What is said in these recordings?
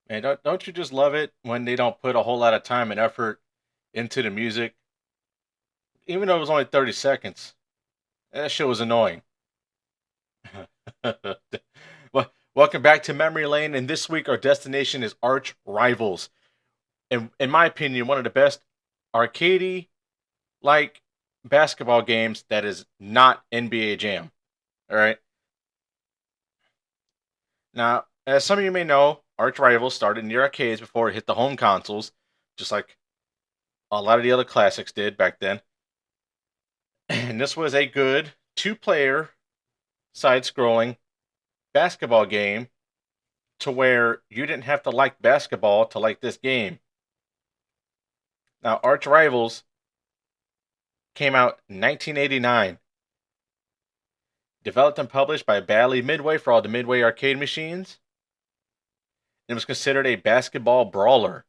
And don't you just love it when they don't put a whole lot of time and effort into the music? Even though it was only 30 seconds, that shit was annoying. Well, welcome back to Memory Lane, and this week our destination is Arch Rivals. And in my opinion, one of the best arcadey like basketball games that is not NBA Jam. All right. Now, as some of you may know, Arch Rivals started in the arcades before it hit the home consoles, just like a lot of the other classics did back then. And this was a good two-player side-scrolling basketball game to where you didn't have to like basketball to like this game. Now, Arch Rivals came out in 1989. Developed and published by Bally Midway for all the Midway arcade machines. It was considered a basketball brawler.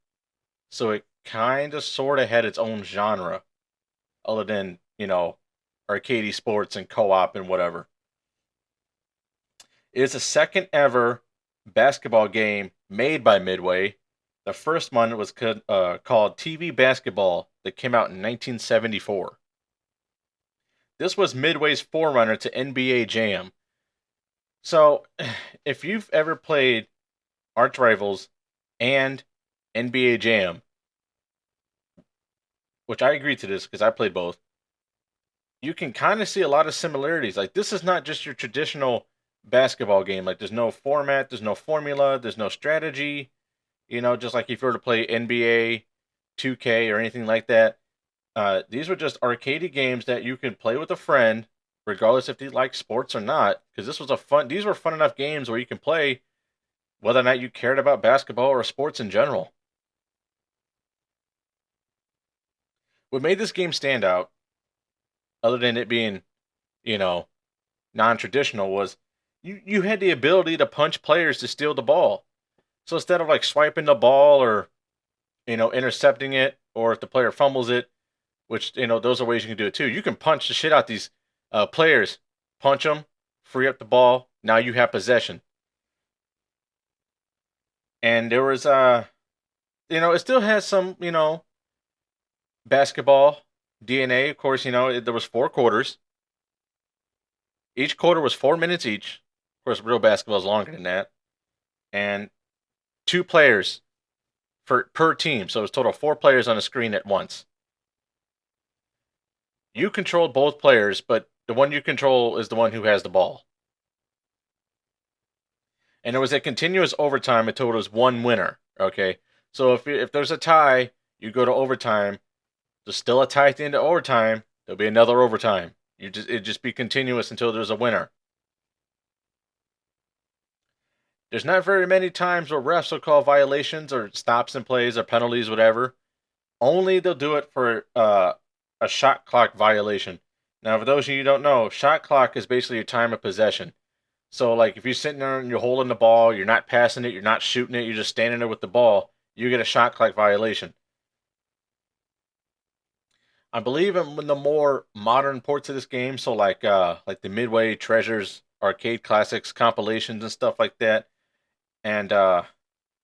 So it kind of sort of had its own genre, other than, arcade sports and co-op and whatever. It is the second ever basketball game made by Midway. The first one was called TV Basketball that came out in 1974. This was Midway's forerunner to NBA Jam. So, if you've ever played Arch Rivals and NBA Jam, which I agree to this because I played both, you can kind of see a lot of similarities. Like, this is not just your traditional basketball game. Like, there's no format, there's no formula, there's no strategy. Just like if you were to play NBA, 2K, or anything like that. These were just arcade games that you could play with a friend, regardless if they like sports or not. Because these were fun enough games where you can play whether or not you cared about basketball or sports in general. What made this game stand out, other than it being, non-traditional, was you had the ability to punch players to steal the ball. So instead of like swiping the ball or, intercepting it, or if the player fumbles it, which, those are ways you can do it too. You can punch the shit out these players. Punch them, free up the ball. Now you have possession. And there was, it still has some, basketball DNA. Of course, there was 4 quarters. Each quarter was 4 minutes each. Of course, real basketball is longer than that. And 2 players per team. So it was total 4 players on the screen at once. You controlled both players, but the one you control is the one who has the ball. And there was a continuous overtime until it was one winner. Okay, so if there's a tie, you go to overtime. There's still a tie at the end of overtime. There'll be another overtime. It'd just be continuous until there's a winner. There's not very many times where refs will call violations or stops and plays or penalties, whatever. Only they'll do it for a shot clock violation. Now, for those of you who don't know, shot clock is basically your time of possession. So, like, if you're sitting there and you're holding the ball, you're not passing it, you're not shooting it, you're just standing there with the ball, you get a shot clock violation. I believe in the more modern ports of this game, so like the Midway Treasures arcade classics compilations and stuff like that, and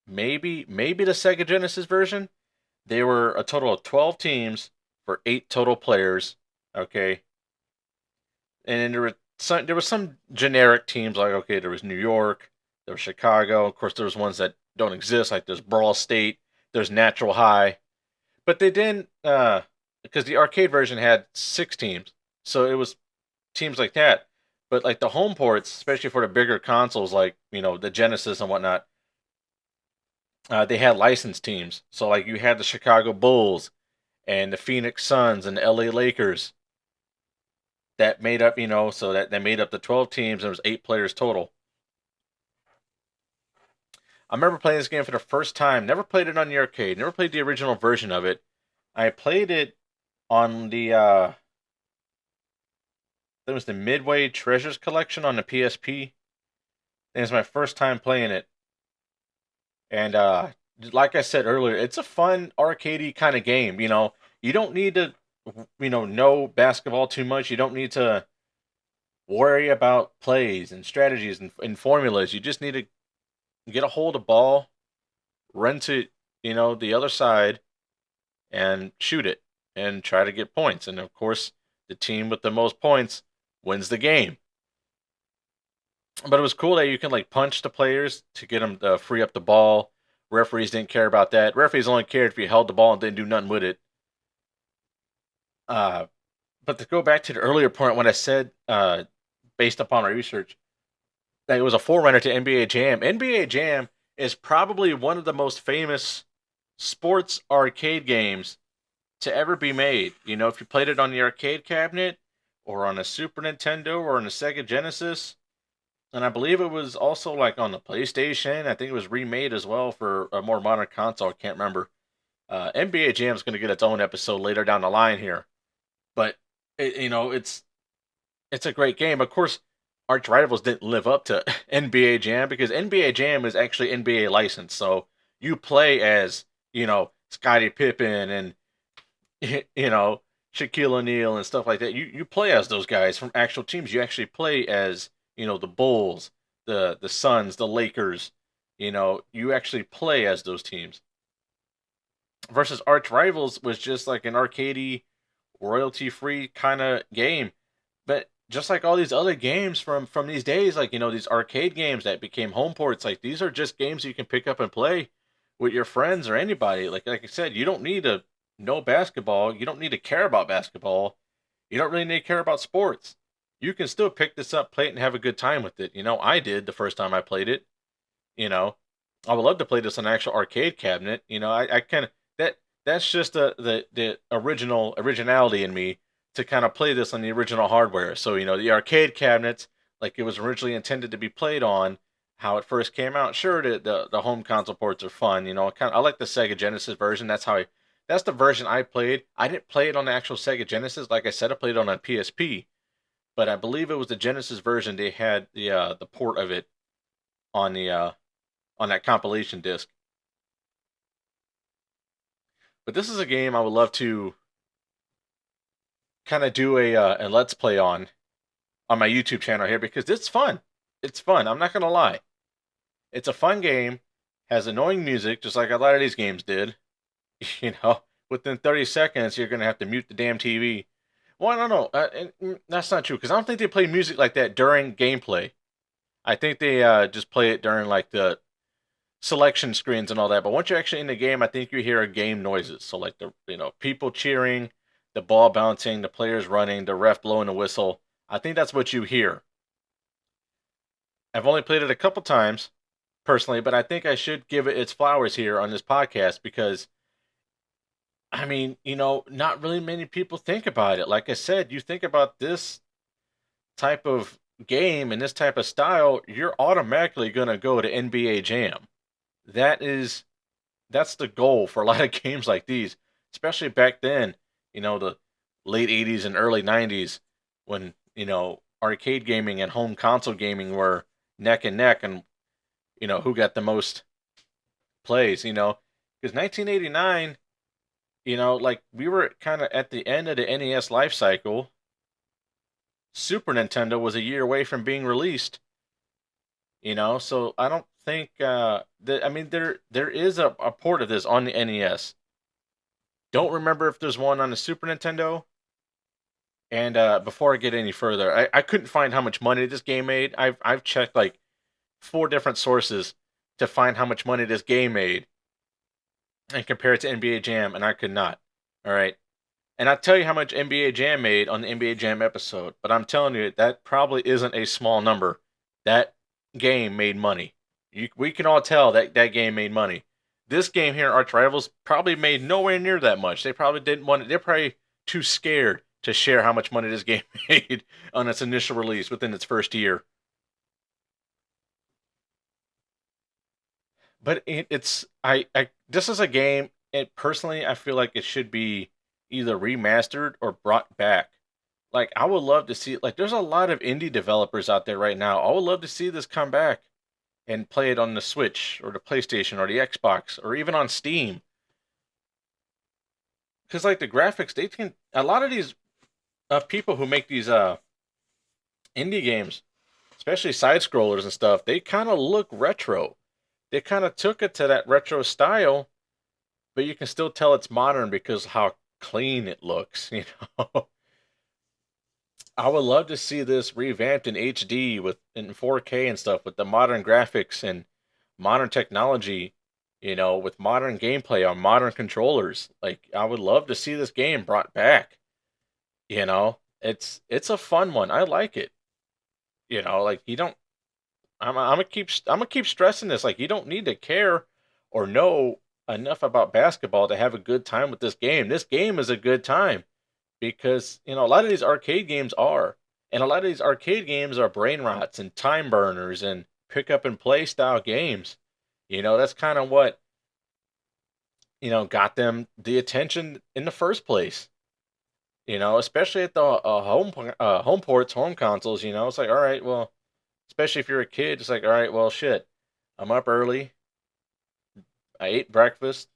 maybe the Sega Genesis version, they were a total of 12 teams for 8 total players. Okay, and there was some generic teams, like, okay, there was New York, there was Chicago. Of course, there was ones that don't exist, like there's Brawl State, there's Natural High, but they didn't because the arcade version had 6 teams, so it was teams like that. But like the home ports, especially for the bigger consoles, like the Genesis and whatnot, they had licensed teams. So like you had the Chicago Bulls and the Phoenix Suns and the LA Lakers that made up, so that they made up the 12 teams, and there was 8 players total. I remember playing this game for the first time. Never played it on the arcade. Never played the original version of it. I played it on the that was the Midway Treasures Collection on the PSP. It was my first time playing it, and like I said earlier, it's a fun arcadey kind of game. You don't need to know basketball too much. You don't need to worry about plays and strategies and formulas. You just need to get a hold of ball, run to the other side, and shoot it and try to get points. And of course, the team with the most points wins the game. But it was cool that you can like punch the players to get them to free up the ball. Referees didn't care about that. Referees only cared if you held the ball and didn't do nothing with it. Uh, but to go back to the earlier point when I said, based upon my research, that it was a forerunner to NBA Jam. NBA Jam is probably one of the most famous sports arcade games to ever be made. If you played it on the arcade cabinet or on a Super Nintendo or on a Sega Genesis, and I believe it was also like on the PlayStation. I think it was remade as well for a more modern console. I can't remember. NBA Jam is going to get its own episode later down the line here, but it's a great game. Of course, Arch Rivals didn't live up to NBA Jam because NBA Jam is actually NBA licensed. So you play as Scottie Pippen and Shaquille O'Neal and stuff like that. You play as those guys from actual teams. You actually play as the Bulls, the Suns, the Lakers. You actually play as those teams. Versus Arch Rivals was just like an arcadey, royalty free kind of game. But just like all these other games from these days, like these arcade games that became home ports, like these are just games you can pick up and play with your friends or anybody. Like I said, you don't need to know basketball. You don't need to care about basketball. You don't really need to care about sports. You can still pick this up, play it, and have a good time with it. I did the first time I played it. You know, I would love to play this on an actual arcade cabinet. I kind of that's just the originality in me to kind of play this on the original hardware. So the arcade cabinets, like it was originally intended to be played on, how it first came out. Sure, the home console ports are fun. I like the Sega Genesis version. That's the version I played. I didn't play it on the actual Sega Genesis. Like I said, I played it on a PSP, but I believe it was the Genesis version. They had the port of it on the on that compilation disc. But this is a game I would love to kind of do a let's play on my YouTube channel here because it's fun. It's fun. I'm not gonna lie. It's a fun game. Has annoying music, just like a lot of these games did. Within 30 seconds, you're gonna have to mute the damn TV. Well, I don't know. That's not true because I don't think they play music like that during gameplay. I think they just play it during like the selection screens and all that. But once you're actually in the game, I think you hear game noises. So like the people cheering, the ball bouncing, the players running, the ref blowing the whistle. I think that's what you hear. I've only played it a couple times personally, but I think I should give it its flowers here on this podcast because I mean, not really many people think about it. Like I said, you think about this type of game and this type of style, you're automatically going to go to NBA Jam. That is that's the goal for a lot of games like these, especially back then, the late 80s and early 90s when, arcade gaming and home console gaming were neck and neck and, who got the most plays, because 1989, like we were kind of at the end of the NES life cycle. Super Nintendo was a year away from being released, so I don't think that I mean there is a port of this on the NES. Don't remember if there's one on the Super Nintendo. And before I get any further, I couldn't find how much money this game made. I've checked like four different sources to find how much money this game made and compare it to NBA Jam, and I could not. All right. And I'll tell you how much NBA Jam made on the NBA Jam episode, but I'm telling you, that probably isn't a small number. That game made money. We can all tell that that game made money. This game here, Arch Rivals, probably made nowhere near that much. They probably didn't want it. They're probably too scared to share how much money this game made on its initial release within its first year. but it's I this is a game. It personally, I feel like it should be either remastered or brought back. Like I would love to see. Like there's a lot of indie developers out there right now. I would love to see this come back and play it on the Switch or the PlayStation or the Xbox or even on Steam. Because like the graphics, they can a lot of these people who make these indie games, especially side scrollers and stuff, they kind of look retro. They kind of took it to that retro style, but you can still tell it's modern because how clean it looks. I would love to see this revamped in HD with in 4K and stuff with the modern graphics and modern technology. With modern gameplay on modern controllers. Like I would love to see this game brought back. It's a fun one. I like it. Like you don't. I'm gonna keep stressing this. Like you don't need to care or know enough about basketball to have a good time with this game. This game is a good time because a lot of these arcade games are, and a lot of these arcade games are brain rots and time burners and pick up and play style games. That's kind of what got them the attention in the first place. Especially at the home ports, home consoles. It's like all right, well, especially if you're a kid, it's like all right, well, shit, I'm up early. I ate breakfast.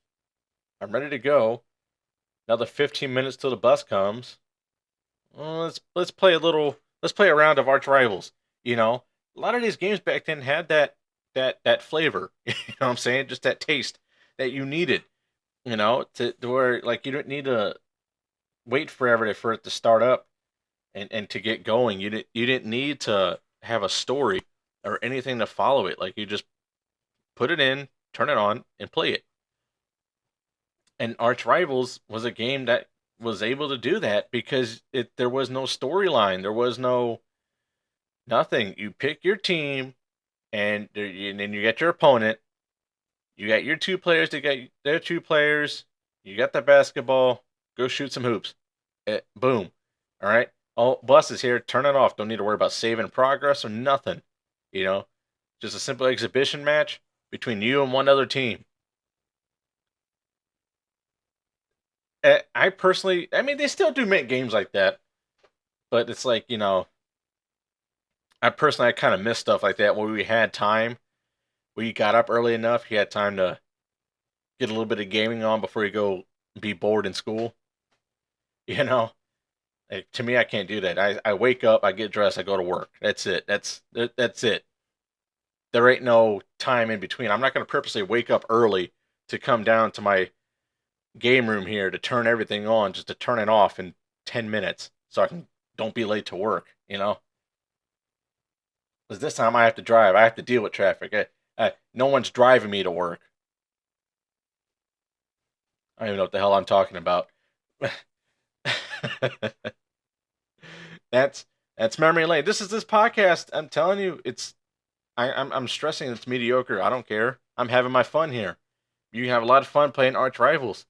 I'm ready to go. Another 15 minutes till the bus comes. Well, let's play a little. Let's play a round of Arch Rivals. A lot of these games back then had that flavor. You know what I'm saying? Just that taste that you needed. To where like you don't need to wait forever for it to start up and to get going. You didn't need to have a story or anything to follow it. Like you just put it in, turn it on, and play it. And Arch Rivals was a game that was able to do that because there was no storyline, there was no nothing. You pick your team, and then you get your opponent. You got your two players to get their two players. You got the basketball. Go shoot some hoops. Boom. All right. Oh, bus is here. Turn it off. Don't need to worry about saving progress or nothing. You know, just a simple exhibition match between you and one other team. I personally, I mean, they still do make games like that, but it's like I kind of miss stuff like that where we had time, where you got up early enough, you had time to get a little bit of gaming on before you go be bored in school. You know, to me, I can't do that. I wake up, I get dressed, I go to work. That's it. That's it. There ain't no time in between. I'm not going to purposely wake up early to come down to my game room here to turn everything on just to turn it off in 10 minutes so I can don't be late to work. Because this time I have to drive. I have to deal with traffic. No one's driving me to work. I don't even know what the hell I'm talking about. that's that's memory lane. This podcast. I'm telling you, I'm stressing it's mediocre. I don't care. I'm having my fun here. You have a lot of fun playing Arch Rivals.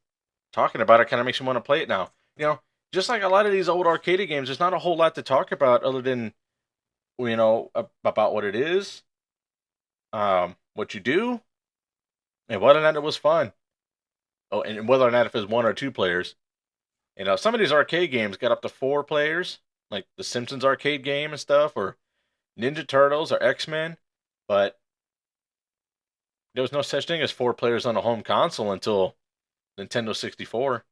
Talking about it kind of makes me want to play it now. Just like a lot of these old arcade games, there's not a whole lot to talk about other than about what it is, what you do, and whether or not it was fun. Oh, and whether or not if it was one or two players. Some of these arcade games got up to four players, like the Simpsons arcade game and stuff, or Ninja Turtles or X-Men. But there was no such thing as four players on a home console until Nintendo 64.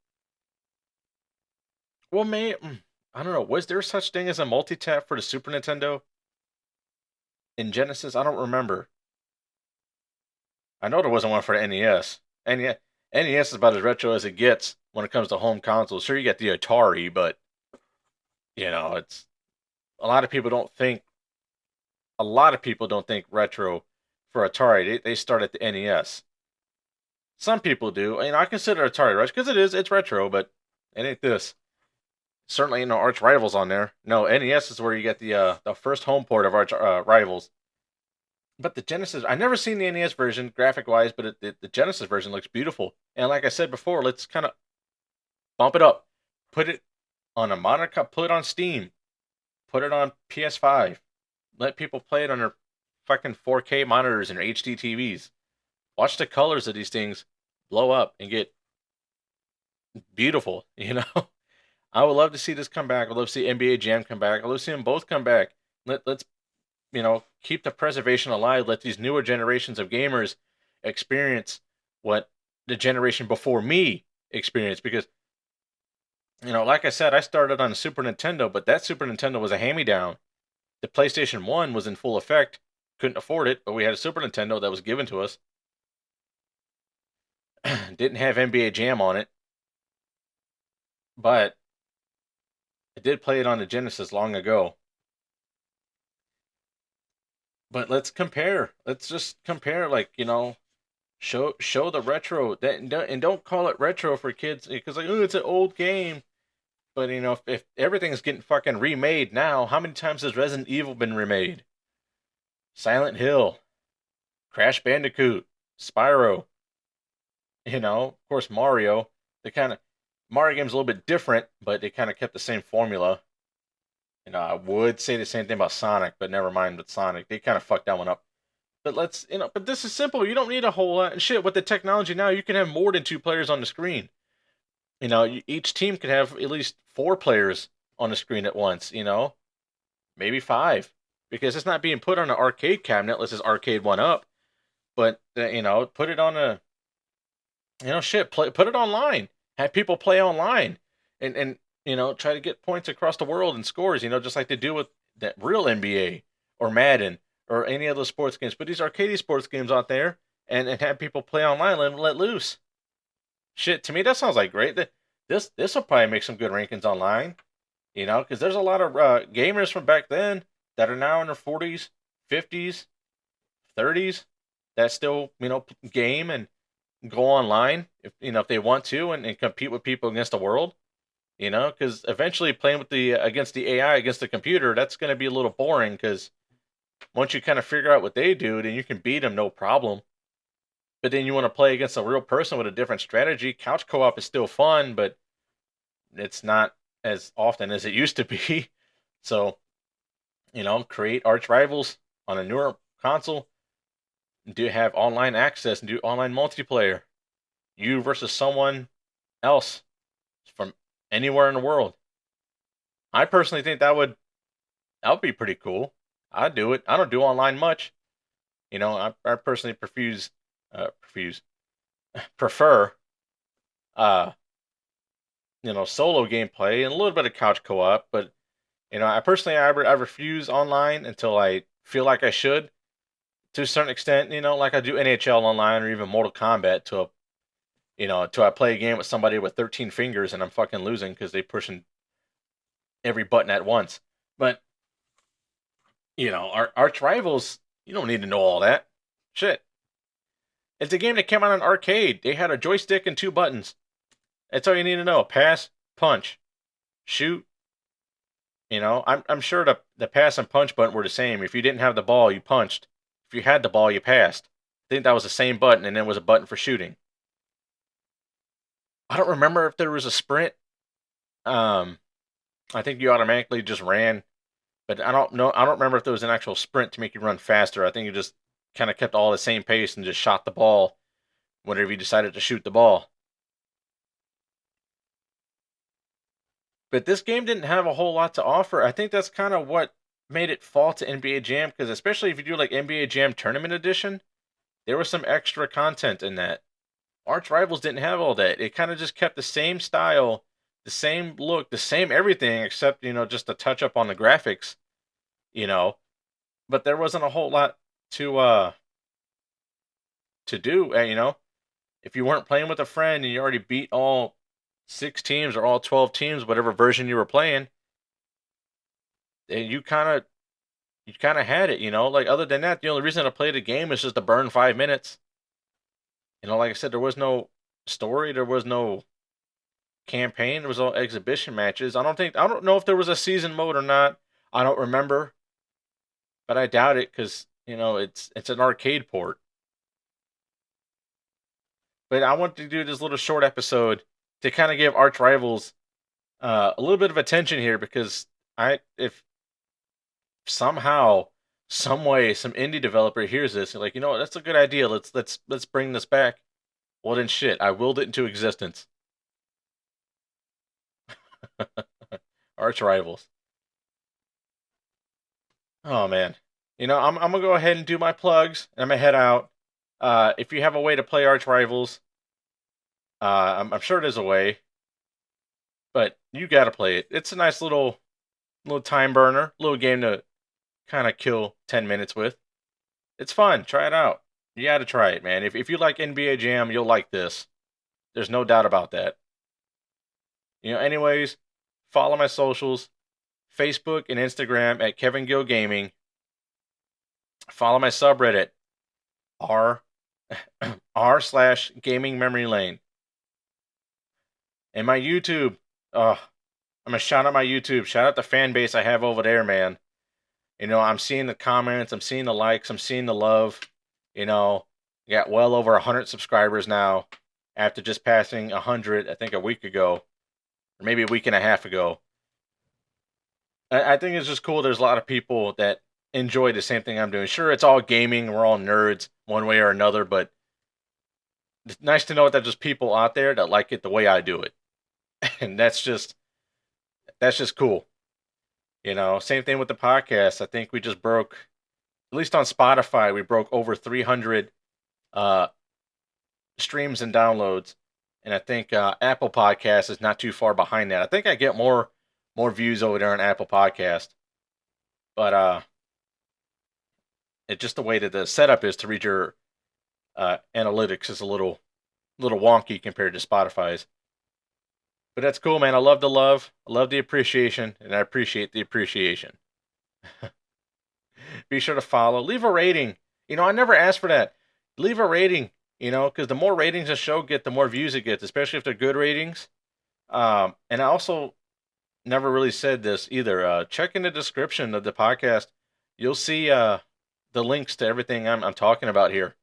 Well, I don't know. Was there such thing as a multi-tap for the Super Nintendo in Genesis? I don't remember. I know there wasn't one for the NES. NES is about as retro as it gets when it comes to home consoles. Sure, you get the Atari, but it's a lot of people don't think retro for Atari. They start at the NES. Some people do. I consider Atari retro because it's retro, but it ain't this. Certainly ain't no Arch Rivals on there. No, NES is where you get the first home port of Arch Rivals. But the Genesis, I've never seen the NES version graphic wise, but the Genesis version looks beautiful. And like I said before, let's kind of bump it up, put it on a monitor, put it on Steam, put it on PS5, let people play it on their fucking 4K monitors and HD TVs. Watch the colors of these things blow up and get beautiful. I would love to see this come back. I'd love to see NBA Jam come back. I'd love to see them both come back. Let's keep the preservation alive. Let these newer generations of gamers experience what the generation before me experienced. Because like I said, I started on a Super Nintendo, but that Super Nintendo was a hand-me-down. The PlayStation 1 was in full effect. Couldn't afford it, but we had a Super Nintendo that was given to us. Didn't have NBA Jam on it, but I did play it on the Genesis long ago. But let's compare. Let's just compare, like, show the retro that, and don't call it retro for kids because, like, oh, it's an old game. But if everything's getting fucking remade now, how many times has Resident Evil been remade? Silent Hill, Crash Bandicoot, Spyro, of course Mario. They kind of Mario game's a little bit different, but they kind of kept the same formula. I would say the same thing about Sonic, but never mind with Sonic. They kind of fucked that one up. But but this is simple. You don't need a whole lot. And shit, with the technology now, you can have more than two players on the screen. Each team can have at least four players on the screen at once, maybe five. Because it's not being put on an arcade cabinet. Let's just arcade one up. But, put it on a, put it online. Have people play online. And try to get points across the world and scores, just like they do with that real NBA or Madden or any other sports games. But these arcade sports games out there and have people play online and let loose. Shit, to me that sounds like great. This will probably make some good rankings online, because there's a lot of gamers from back then that are now in their 40s, 50s, 30s that still game and go online if they want to and compete with people against the world. Because eventually playing with the against the AI against the computer, that's going to be a little boring. Because once you kind of figure out what they do, then you can beat them no problem. But then you want to play against a real person with a different strategy. Couch co-op is still fun, but it's not as often as it used to be. So, create arch rivals on a newer console. Do have online access and do online multiplayer. You versus someone else from anywhere in the world. I personally think that would be pretty cool. I'd do it. I don't do online much. I personally prefer uh solo gameplay and a little bit of couch co-op, but I personally I refuse online until I feel like I should to a certain extent, like I do NHL online or even Mortal Kombat till I play a game with somebody with 13 fingers and I'm fucking losing because they pushing every button at once. But our arch rivals, you don't need to know all that. Shit. It's a game that came out on arcade. They had a joystick and two buttons. That's all you need to know. Pass, punch, shoot. I'm sure the pass and punch button were the same. If you didn't have the ball, you punched. If you had the ball, you passed. I think that was the same button, and then was a button for shooting. I don't remember if there was a sprint. I think you automatically just ran, but I don't know. I don't remember if there was an actual sprint to make you run faster. I think you just kind of kept all the same pace and just shot the ball whenever you decided to shoot the ball. But this game didn't have a whole lot to offer. I think that's kind of what made it fall to NBA Jam, because especially if you do like NBA Jam Tournament Edition, there was some extra content in that. Arch Rivals didn't have all that. It kind of just kept the same style, the same look, the same everything, except, just a touch up on the graphics, you know. But there wasn't a whole lot to do, if you weren't playing with a friend and you already beat all 6 teams or all 12 teams, whatever version you were playing, and you kind of had it, Like, other than that, the only reason to play the game is just to burn 5 minutes. Like I said, there was no story, there was no campaign, there was all exhibition matches. I don't know if there was a season mode or not. I don't remember, but I doubt it because it's an arcade port. But I want to do this little short episode to kind of give Arch Rivals a little bit of attention here, because if somehow, some way some indie developer hears this and like, you know what, that's a good idea. Let's bring this back. Well then shit, I willed it into existence. Arch rivals. Oh man. I'm gonna go ahead and do my plugs. I'm gonna head out. If you have a way to play Arch Rivals, I'm sure there's a way, but you gotta play it. It's a nice little time burner, little game to kind of kill 10 minutes with. It's fun. Try it out. You gotta try it, man. If you like NBA Jam, you'll like this. There's no doubt about that. Anyways, follow my socials, Facebook and Instagram at Kevin Gill Gaming. Follow my subreddit r r/ gaming memory lane, and my YouTube. I'm gonna shout out my YouTube. Shout out the fan base I have over there, man. I'm seeing the comments, I'm seeing the likes, I'm seeing the love. Got well over 100 subscribers now after just passing 100, I think a week ago, or maybe a week and a half ago. I think it's just cool. There's a lot of people that enjoy the same thing I'm doing. Sure, it's all gaming. We're all nerds one way or another, but it's nice to know that there's just people out there that like it the way I do it. And that's just cool. Same thing with the podcast. I think we just broke, at least on Spotify, we broke over 300 uh, streams and downloads, and I think Apple Podcast is not too far behind that. I think I get more views over there on Apple Podcast, but it's just the way that the setup is to read your analytics is a little wonky compared to Spotify's. But that's cool, man. I love the love, I love the appreciation, and I appreciate the appreciation. Be sure to follow, leave a rating. I never asked for that. Leave a rating. Because the more ratings a show get, the more views it gets, especially if they're good ratings. And I also never really said this either. Check in the description of the podcast. You'll see the links to everything I'm talking about here.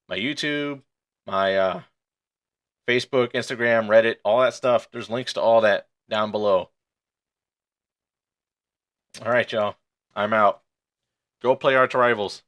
My YouTube, my Facebook, Instagram, Reddit, all that stuff. There's links to all that down below. All right, y'all. I'm out. Go play Arch Rivals.